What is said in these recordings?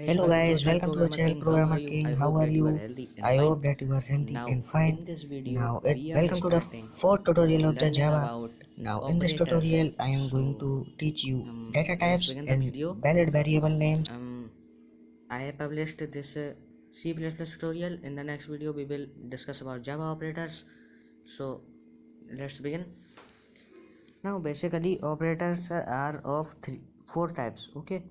Hello welcome to our guys, channel welcome to the Programmer channel King. How are Programmer you? King. I How hope are that you are you? healthy and I fine. hope that you are healthy and Now, fine. in this video, Now, we are welcome to the starting fourth tutorial of the learning Java. about Now, in this operators. tutorial, I am going So, to teach you data let's types begin the and video. valid variable names. I have published this C++ tutorial. In the next video, we will discuss about Java operators. So, let's begin. Now, basically, operators are of four types. Okay.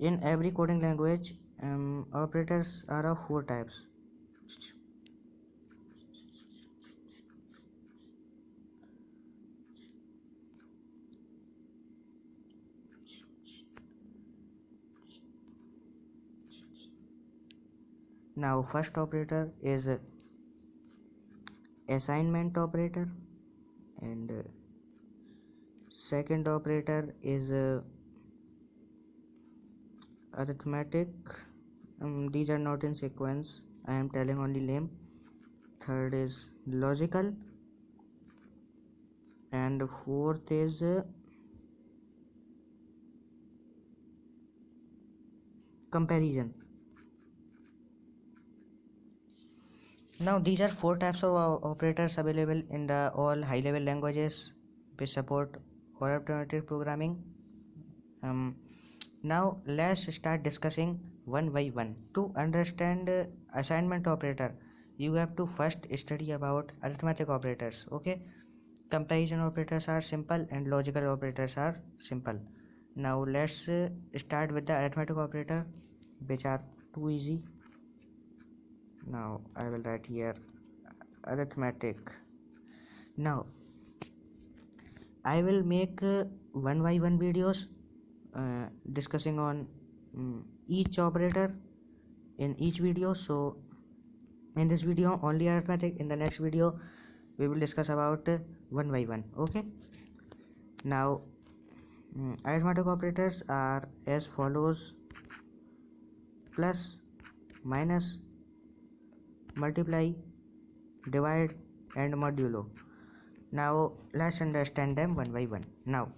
In every coding language, operators are of four types. Now, first operator is assignment operator, and second operator is arithmetic. These are not in sequence, I am telling only name. Third is logical, and fourth is comparison. Now these are four types of operators available in the all high level languages which support arithmetic programming. Now let's start discussing one by one. To understand assignment operator, you have to first study about arithmetic operators. Okay, comparison operators are simple and logical operators are simple. Now let's start with the arithmetic operator, which are too easy. Now I will write here arithmetic. Now I will make one by one videos discussing on each operator in each video. So in this video only arithmetic, in the next video we will discuss about one by one. Okay, now arithmetic operators are as follows: plus, minus, multiply, divide and modulo. Now let's understand them one by one. Now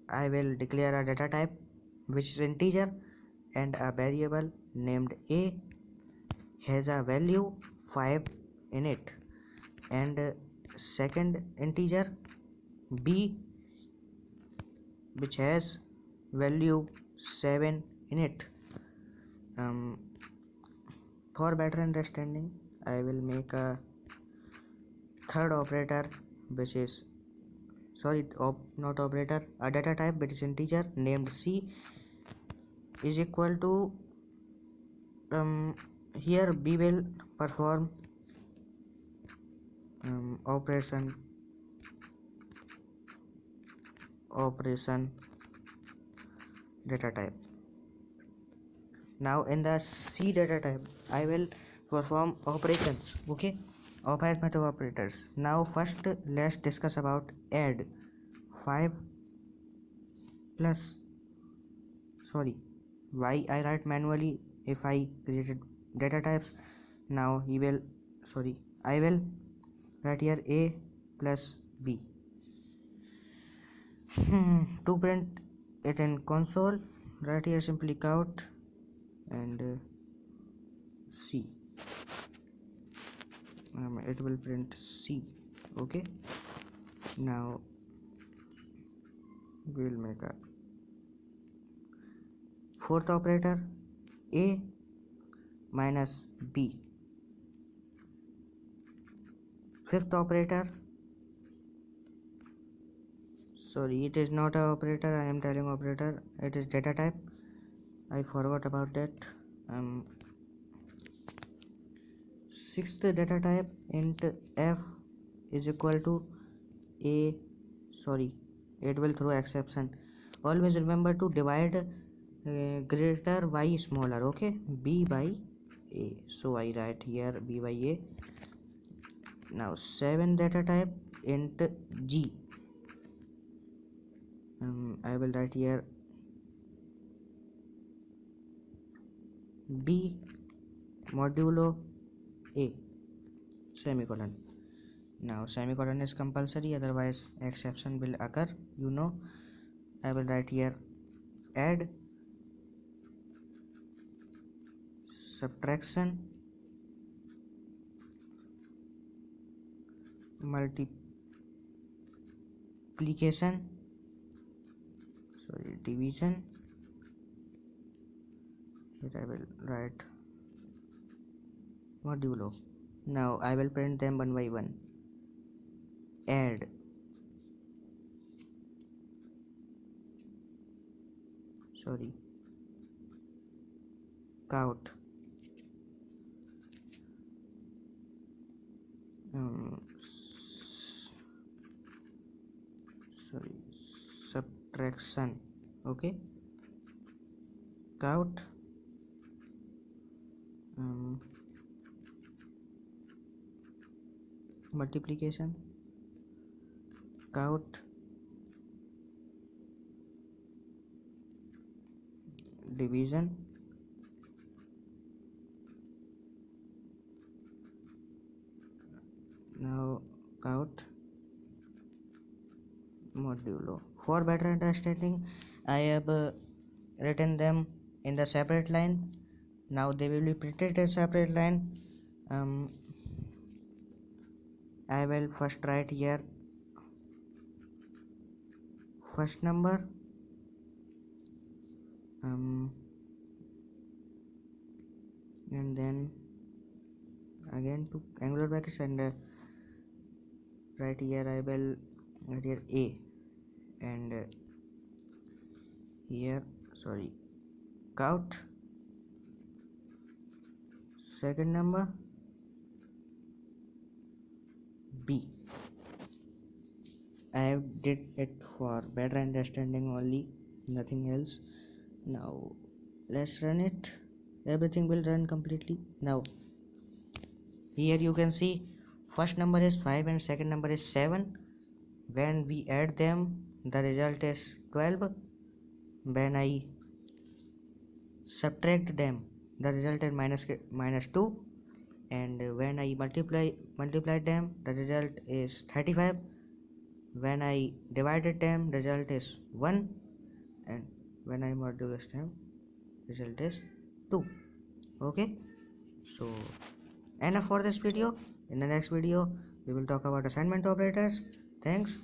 I will declare a data type which is integer, and a variable named a has a value 5 in it, and second integer b which has value 7 in it. For better understanding, I will make a third operator which is not operator, a data type which is integer named c is equal to here b will perform operation data type. Now in the c data type I will perform operations, okay, of arithmetic operators. Now first let's discuss about add 5 plus, why I write manually if I created data types. Now I will write here a plus b to print it in console. Write here simply count and c. It will print c. Okay, now we will make a fourth operator a minus b. Fifth operator, it is not a operator, I am telling operator, it is data type, I forgot about that. Sixth data type int f is equal to a, it will throw exception. Always remember to divide greater y smaller. Okay, b by a, so I write here b by a. Now 7 data type int g, I will write here b modulo a semicolon. Now semicolon is compulsory, otherwise exception will occur, I will write here add, subtraction, multiplication, sorry, division. Here I will write modulo. Now I will print them one by one. Add, sorry, count, um, sorry, subtraction. Okay, count, um, multiplication, count, division. Now count, modulo. For better understanding, I have written them in the separate line. Now they will be printed as separate line. um, I will first write here first number, um, and then again to angular brackets, and right here I will write here a, and here, sorry, count, second number, b. I have did it for better understanding only, nothing else. Now let's run it. Everything will run completely. Now here you can see first number is 5 and second number is 7. When we add them, the result is 12. When I subtract them, the result is minus 2. And when I multiply them, the result is 35. When I divided them, the result is 1. And when I modulus them, result is 2. Okay, so enough for this video. In the next video we will talk about assignment operators. Thanks.